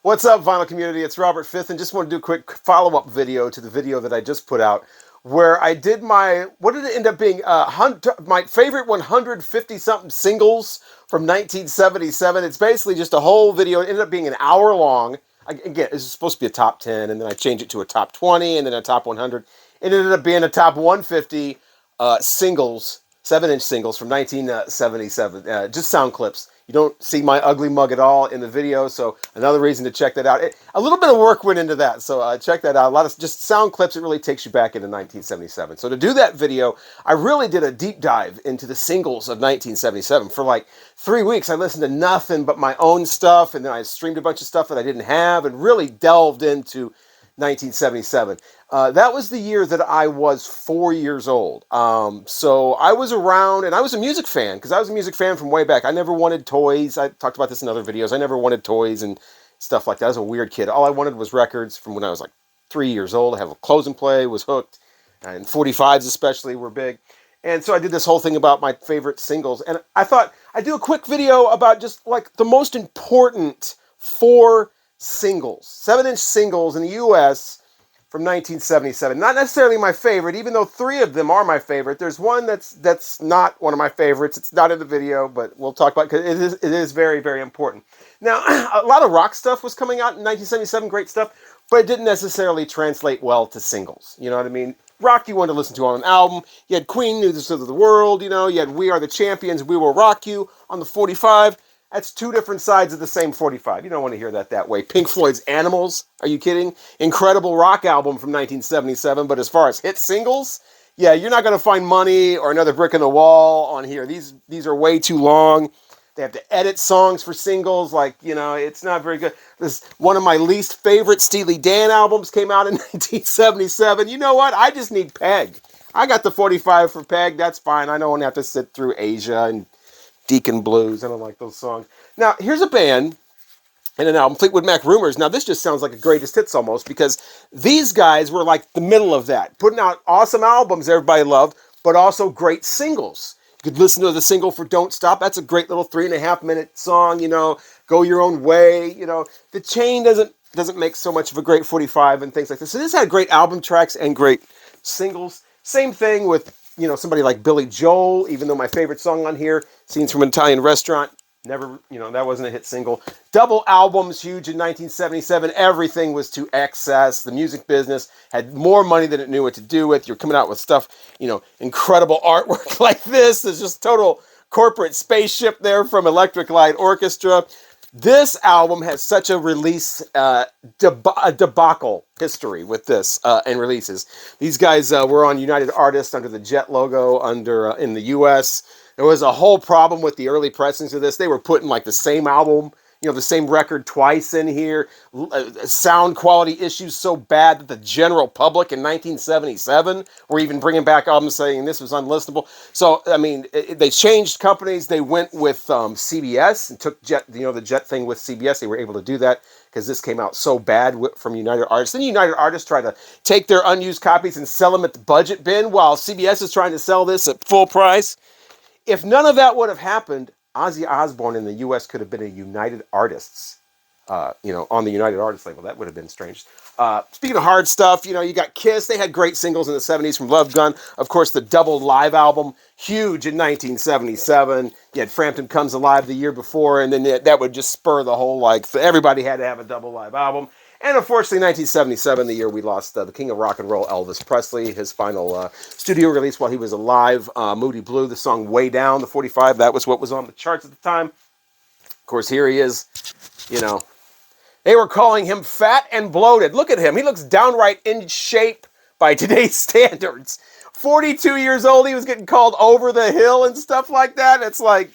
What's up, vinyl community? It's Robert Fifth, and just want to do a quick follow-up video to the video that I just put out, where I did what did it end up being? My favorite 150-something singles from 1977. It's basically just a whole video. It ended up being an hour long. Again, this is supposed to be a top 10, and then I changed it to a top 20, and then a top 100. It ended up being a top 150 singles, 7-inch singles from 1977. Just sound clips. You don't see my ugly mug at all in the video, so another reason to check that out. A little bit of work went into that, so check that out. A lot of just sound clips. It really takes you back into 1977. So to do that video, I really did a deep dive into the singles of 1977. For like 3 weeks, I listened to nothing but my own stuff, and then I streamed a bunch of stuff that I didn't have, and really delved into 1977. That was the year that I was 4 years old. So I was around, and I was a music fan, because I was a music fan from way back. I never wanted toys. I talked about this in other videos. I never wanted toys and stuff like that. I was a weird kid. All I wanted was records from when I was like 3 years old. I have a close and play, was hooked, and 45s especially were big. And so I did this whole thing about my favorite singles. And I thought I'd do a quick video about just like the most important 4 singles, 7-inch singles in the US from 1977. Not necessarily my favorite, even though 3 of them are my favorite. There's one that's not one of my favorites. It's not in the video, but we'll talk about it because it is very, very important. Now, a lot of rock stuff was coming out in 1977, great stuff, but it didn't necessarily translate well to singles. You know what I mean? Rock you wanted to listen to on an album. You had Queen, News of the World, you know, you had We Are the Champions, We Will Rock You on the 45. That's 2 different sides of the same 45. You don't want to hear that way. Pink Floyd's Animals, are you kidding? Incredible rock album from 1977, but as far as hit singles, yeah, you're not going to find Money or Another Brick in the Wall on here. These are way too long. They have to edit songs for singles, like, you know, it's not very good. This one of my least favorite Steely Dan albums came out in 1977. You know what? I just need Peg. I got the 45 for Peg. That's fine. I don't have to sit through Asia and Deacon Blues. I don't like those songs. Now, here's a band and an album, Fleetwood Mac Rumors. Now, this just sounds like a greatest hits almost, because these guys were like the middle of that, putting out awesome albums everybody loved, but also great singles. You could listen to the single for Don't Stop. That's a great little 3.5-minute song, you know, Go Your Own Way. You know, The Chain doesn't make so much of a great 45 and things like this. So this had great album tracks and great singles. Same thing with, you know, somebody like Billy Joel, even though my favorite song on here, Scenes from an Italian Restaurant, never, you know, that wasn't a hit single. Double albums, huge in 1977. Everything was to excess. The music business had more money than it knew what to do with. You're coming out with stuff, you know, incredible artwork like this. There's just total corporate spaceship there from Electric Light Orchestra. This album has such a release debacle history with this and releases. These guys were on United Artists under the Jet logo in the U.S. There was a whole problem with the early pressings of this. They were putting like the same album, you know, the same record twice in here. Sound quality issues so bad that the general public in 1977 were even bringing back albums saying this was unlistenable. So, I mean, they changed companies. They went with CBS and took the Jet thing with CBS. They were able to do that because this came out so bad from United Artists. Then United Artists tried to take their unused copies and sell them at the budget bin while CBS is trying to sell this at full price. If none of that would have happened, Ozzy Osbourne in the U.S. could have been a United Artists, on the United Artists label. That would have been strange. Speaking of hard stuff, you know, you got Kiss. They had great singles in the 70s from Love Gun. Of course, the double live album, huge in 1977. You had Frampton Comes Alive the year before, and then that would just spur the whole, like, everybody had to have a double live album. And unfortunately, 1977, the year we lost the king of rock and roll, Elvis Presley, his final studio release while he was alive, Moody Blue, the song Way Down, the 45, that was what was on the charts at the time. Of course, here he is, you know. They were calling him fat and bloated. Look at him. He looks downright in shape by today's standards. 42 years old, he was getting called over the hill and stuff like that. It's like,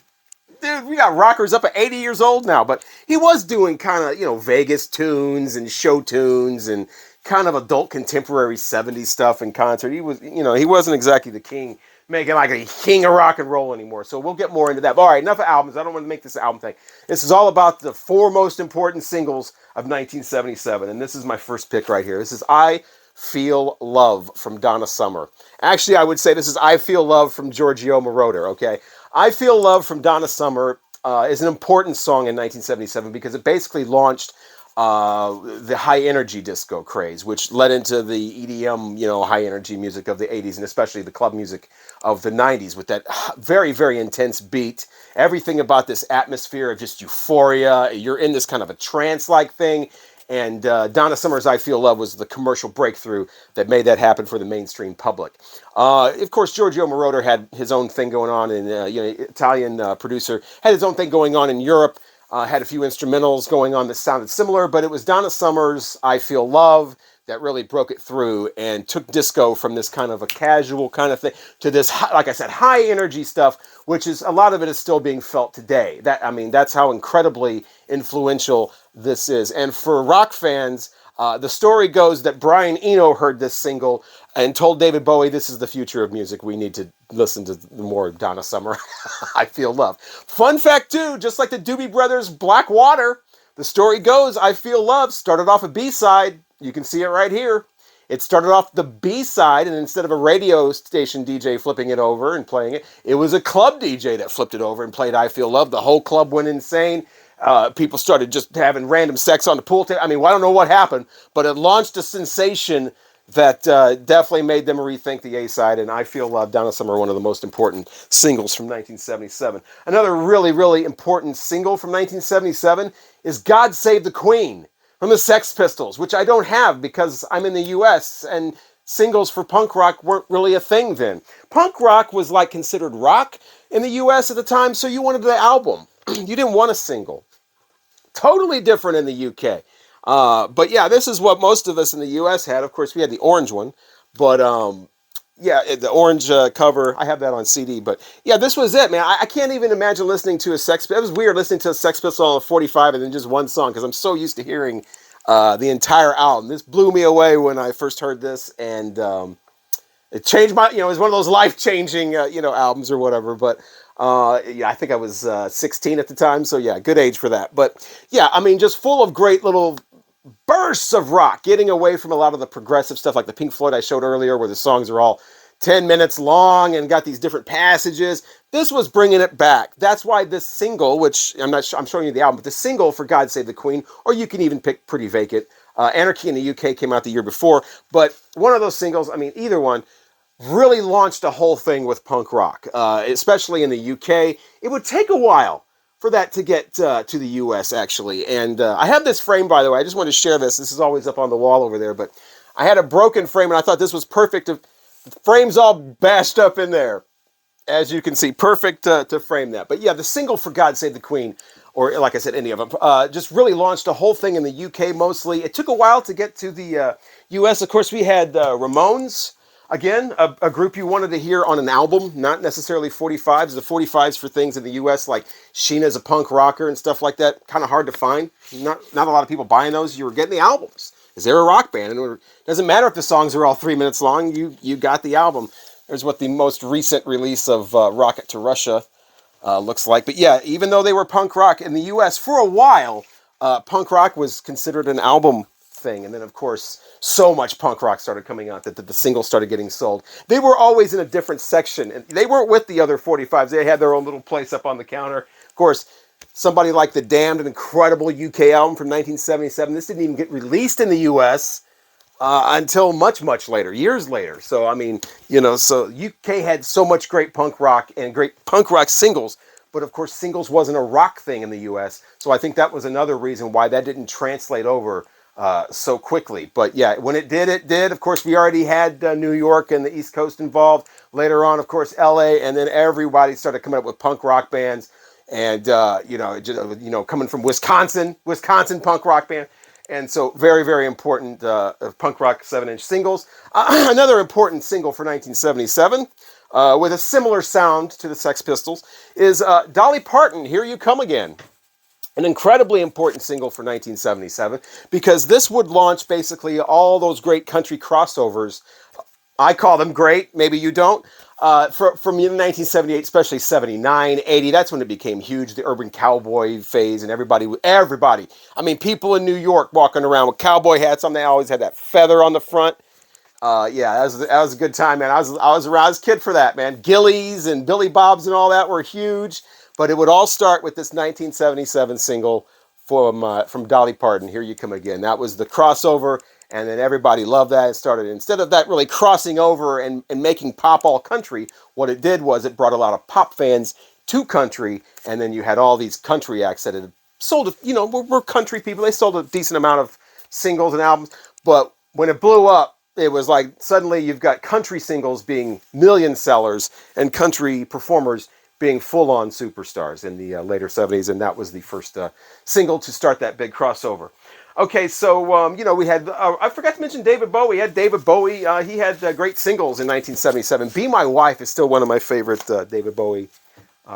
dude, we got rockers up at 80 years old now, but he was doing kind of, you know, Vegas tunes and show tunes and kind of adult contemporary 70s stuff in concert. He was, you know, he wasn't exactly the king, making like a king of rock and roll anymore. So we'll get more into that. But all right, enough of albums. I don't want to make this an album thing. This is all about the 4 most important singles of 1977. And this is my first pick right here. This is I Feel Love from Donna Summer. Actually, I would say this is I Feel Love from Giorgio Moroder, okay? I Feel Love from Donna Summer is an important song in 1977 because it basically launched the high energy disco craze, which led into the EDM, high energy music of the 80s, and especially the club music of the 90s with that very, very intense beat. Everything about this atmosphere of just euphoria. You're in this kind of a trance-like thing. And Donna Summer's I Feel Love was the commercial breakthrough that made that happen for the mainstream public. Of course, Giorgio Moroder had his own thing going on, and Italian producer, had his own thing going on in Europe. Had a few instrumentals going on that sounded similar, but it was Donna Summer's I Feel Love that really broke it through and took disco from this kind of a casual kind of thing to this, like I said, high energy stuff, which is a lot of it is still being felt today. That's how incredibly influential this is. And for rock fans, the story goes that Brian Eno heard this single and told David Bowie, "This is the future of music. We need to listen to more Donna Summer." I Feel Love. Fun fact too, just like the Doobie Brothers' Black Water, the story goes, I Feel Love started off a B-side. You can see it right here. It started off the B-side, and instead of a radio station DJ flipping it over and playing it, it was a club DJ that flipped it over and played I Feel Love. The whole club went insane. People started just having random sex on the pool table. I don't know what happened, but it launched a sensation that definitely made them rethink the A-side, and I Feel Love, Donna Summer, one of the most important singles from 1977. Another really, really important single from 1977 is God Save the Queen from the Sex Pistols, which I don't have because I'm in the U.S., and singles for punk rock weren't really a thing then. Punk rock was like considered rock in the U.S. at the time, so you wanted the album. You didn't want a single. Totally different in the UK. But yeah, this is what most of us in the US had. Of course, we had the orange one, but the orange cover, I have that on CD. But yeah, this was it, man. I can't even imagine listening to a Sex Pistol. It was weird listening to a Sex Pistol on a 45 and then just one song, because I'm so used to hearing the entire album. This blew me away when I first heard this, and it changed my, it was one of those life-changing, albums or whatever. But I think I was 16 at the time, so yeah, good age for that. But yeah, just full of great little bursts of rock, getting away from a lot of the progressive stuff like the Pink Floyd I showed earlier, where the songs are all 10 minutes long and got these different passages. This was bringing it back. That's why this single, which I'm showing you the album, but the single for God Save the Queen, or you can even pick Pretty Vacant. Anarchy in the UK came out the year before, but one of those singles, either one, really launched a whole thing with punk rock, especially in the UK. It would take a while for that to get to the US, actually. And I have this frame, by the way. I just wanted to share this. This is always up on the wall over there, but I had a broken frame, and I thought this was perfect. The frame's all bashed up in there, as you can see. Perfect to frame that. But yeah, the single for God Save the Queen, or like I said, any of them, just really launched a whole thing in the UK mostly. It took a while to get to the US. Of course, we had Ramones. Again, a group you wanted to hear on an album, not necessarily 45s. The 45s for things in the U.S. like Sheena's a Punk Rocker and stuff like that, kind of hard to find. Not a lot of people buying those. You were getting the albums. Is there a rock band? And it doesn't matter if the songs are all 3 minutes long. You got the album. There's what the most recent release of Rocket to Russia looks like. But yeah, even though they were punk rock in the U.S. for a while, punk rock was considered an album thing. And then, of course, so much punk rock started coming out that the singles started getting sold. They were always in a different section, and they weren't with the other 45s. They had their own little place up on the counter. Of course, somebody like The Damned, an incredible UK album from 1977. This didn't even get released in the US until much, much later, years later. So, so UK had so much great punk rock and great punk rock singles. But of course, singles wasn't a rock thing in the US. So I think that was another reason why that didn't translate over so quickly. But yeah, when it did, it did. Of course, we already had New York and the East Coast involved. Later on, of course, LA, and then everybody started coming up with punk rock bands. And coming from Wisconsin punk rock band. And so very, very important punk rock 7-inch singles. Another important single for 1977 with a similar sound to the Sex Pistols is Dolly Parton, Here You Come Again. An incredibly important single for 1977 because this would launch basically all those great country crossovers. I call them great, maybe you don't. From 1978, especially 79, 80, that's when it became huge, the urban cowboy phase, and everybody. People in New York walking around with cowboy hats on, they always had that feather on the front. That was a good time, man. I was a kid for that, man. Gillies and Billy Bobs and all that were huge. But it would all start with this 1977 single, from Dolly Parton, Here You Come Again. That was the crossover, and then everybody loved that. It started, instead of that really crossing over and making pop all country, what it did was it brought a lot of pop fans to country, and then you had all these country acts that had sold, were country people. They sold a decent amount of singles and albums, but when it blew up, it was like suddenly you've got country singles being million sellers and country performers being full-on superstars in the later 70s, and that was the first single to start that big crossover. Okay, so, we had, I forgot to mention David Bowie. David Bowie, he had great singles in 1977. Be My Wife is still one of my favorite David Bowie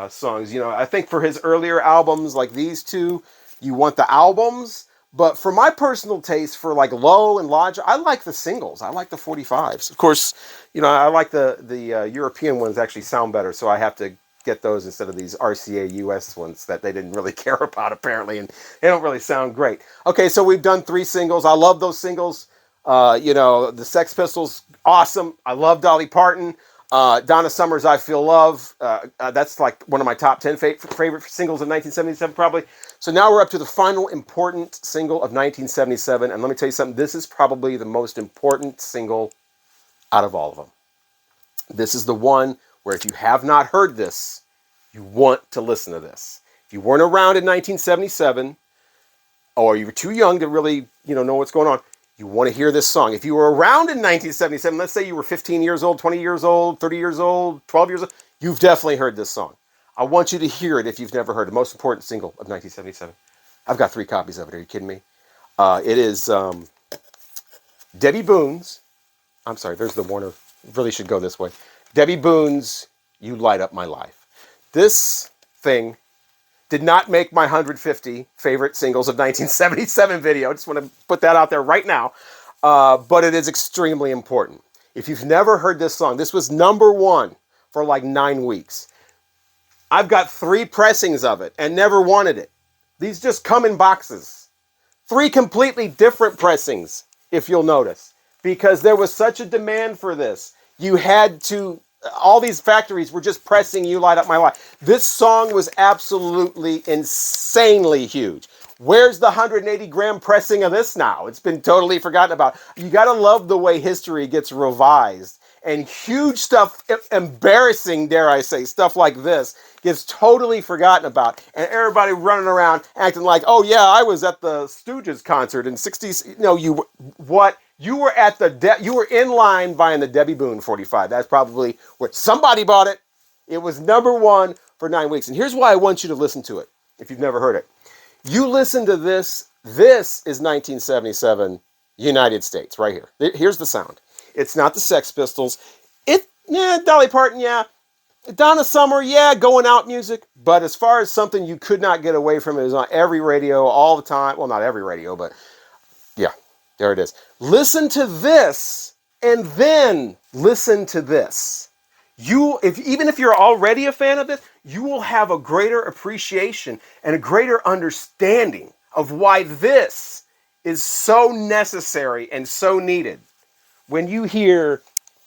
songs. I think for his earlier albums, like these two, you want the albums. But for my personal taste, for like Low and Lodge, I like the singles. I like the 45s. Of course, I like the European ones actually sound better, so I have to get those instead of these RCA US ones that they didn't really care about apparently, and they don't really sound great. Okay, so we've done 3 singles. I love those singles. The Sex Pistols, awesome. I love Dolly Parton. Donna Summer's I Feel Love. That's like one of my top 10 favorite singles of 1977 probably. So now we're up to the final important single of 1977, and let me tell you something. This is probably the most important single out of all of them. This is the one where if you have not heard this, you want to listen to this. If you weren't around in 1977, or you were too young to really, know what's going on, you want to hear this song. If you were around in 1977, let's say you were 15 years old, 20 years old, 30 years old, 12 years old, you've definitely heard this song. I want you to hear it if you've never heard it. The most important single of 1977. I've got 3 copies of it. Are you kidding me? It is Debbie Boone's. I'm sorry, there's the Warner. Really should go this way. Debbie Boone's You Light Up My Life. This thing did not make my 150 favorite singles of 1977 video. I just want to put that out there right now. But it is extremely important. If you've never heard this song, this was #1 for like 9 weeks. I've got 3 pressings of it and never wanted it. These just come in boxes. 3 completely different pressings, if you'll notice, because there was such a demand for this. You had to, all these factories were just pressing You Light Up My Life. This song was absolutely insanely huge. Where's the 180-gram pressing of this now? It's been totally forgotten about. You got to love the way history gets revised. And huge stuff, embarrassing, dare I say, stuff like this gets totally forgotten about. And everybody running around acting like, oh yeah, I was at the Stooges concert in 60s. No, you were at you were in line buying the Debbie Boone 45. That's probably where somebody bought it. It was #1 for 9 weeks. And here's why I want you to listen to it, if you've never heard it. You listen to this. This is 1977 United States right here. Here's the sound. It's not the Sex Pistols. Dolly Parton, yeah. Donna Summer, yeah, going out music. But as far as something you could not get away from, it was on every radio all the time. Well, not every radio, but yeah, there it is. Listen to this, and then listen to this. Even if you're already a fan of this, you will have a greater appreciation and a greater understanding of why this is so necessary and so needed. When you hear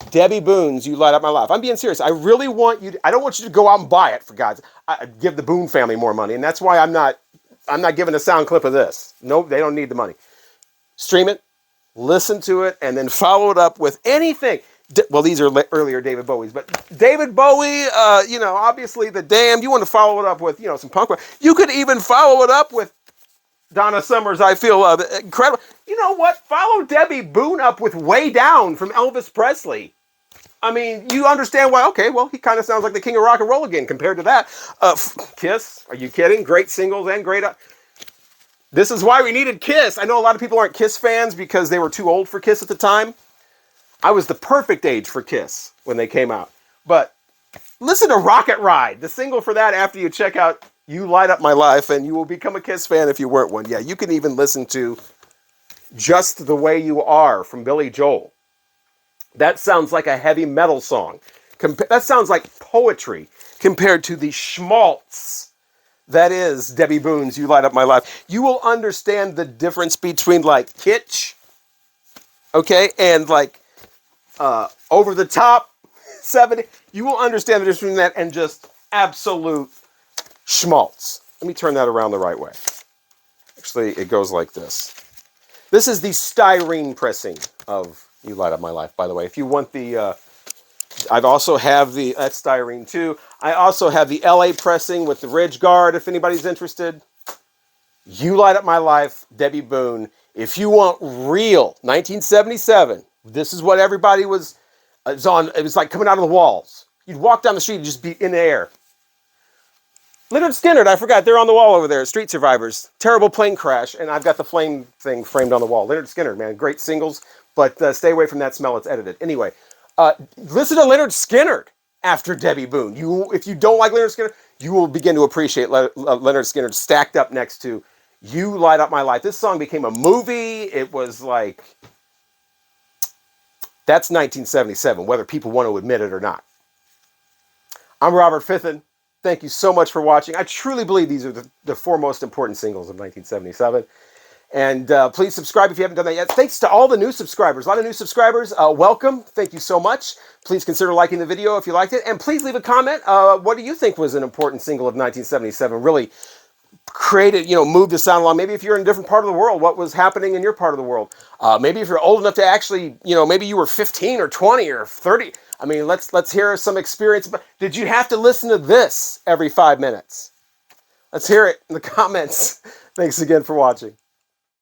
Debbie Boone's You Light Up My Life. I'm being serious. I really want you I don't want you to go out and buy it, for God's sake. Give the Boone family more money, and that's why I'm not giving a sound clip of this. Nope, they don't need the money. Stream it, listen to it, and then follow it up with anything. Well, these are earlier David Bowie's, but David Bowie, obviously The Damned. You want to follow it up with, some punk rock. You could even follow it up with Donna Summer's I Feel Love. Incredible. You know what? Follow Debbie Boone up with Way Down from Elvis Presley. I mean, you understand why. Okay, well, he kind of sounds like the king of rock and roll again compared to that. Kiss. Are you kidding? Great singles and great. This is why we needed Kiss. I know a lot of people aren't Kiss fans because they were too old for Kiss at the time. I was the perfect age for Kiss when they came out. But listen to Rocket Ride, the single for that after you check out You Light Up My Life, and you will become a Kiss fan if you weren't one. Yeah, you can even listen to Just the Way You Are from Billy Joel. That sounds like a heavy metal song. That sounds like poetry compared to the schmaltz that is Debbie Boone's You Light Up My Life. You will understand the difference between like kitsch, okay, and like over the top 70. You will understand the difference between that and just absolute schmaltz. Let me turn that around the right way. Actually, it goes like this. This is the styrene pressing of You Light Up My Life, by the way. If you want the, I've also have the, that's styrene too. I also have the LA pressing with the Ridge Guard, if anybody's interested. You Light Up My Life, Debbie Boone. If you want real 1977, this is what everybody was, it was on, it was like coming out of the walls. You'd walk down the street and just be in the air. Lynyrd Skynyrd, I forgot, they're on the wall over there, Street Survivors. Terrible plane crash, and I've got the flame thing framed on the wall. Lynyrd Skynyrd, man, great singles, but stay away from that smell, it's edited. Anyway, listen to Lynyrd Skynyrd after Debbie Boone. If you don't like Lynyrd Skynyrd, you will begin to appreciate Lynyrd Skynyrd stacked up next to You Light Up My Life. This song became a movie. It was like, that's 1977, whether people want to admit it or not. I'm Robert Fithen. Thank you so much for watching. I truly believe these are the four most important singles of 1977. And please subscribe if you haven't done that yet. Thanks to all the new subscribers. A lot of new subscribers. Welcome. Thank you so much. Please consider liking the video if you liked it. And please leave a comment. What do you think was an important single of 1977? Really created, moved the sound along. Maybe if you're in a different part of the world, what was happening in your part of the world? Maybe if you're old enough to actually, maybe you were 15 or 20 or 30. I mean, let's hear some experience. But did you have to listen to this every 5 minutes? Let's hear it in the comments. Thanks again for watching.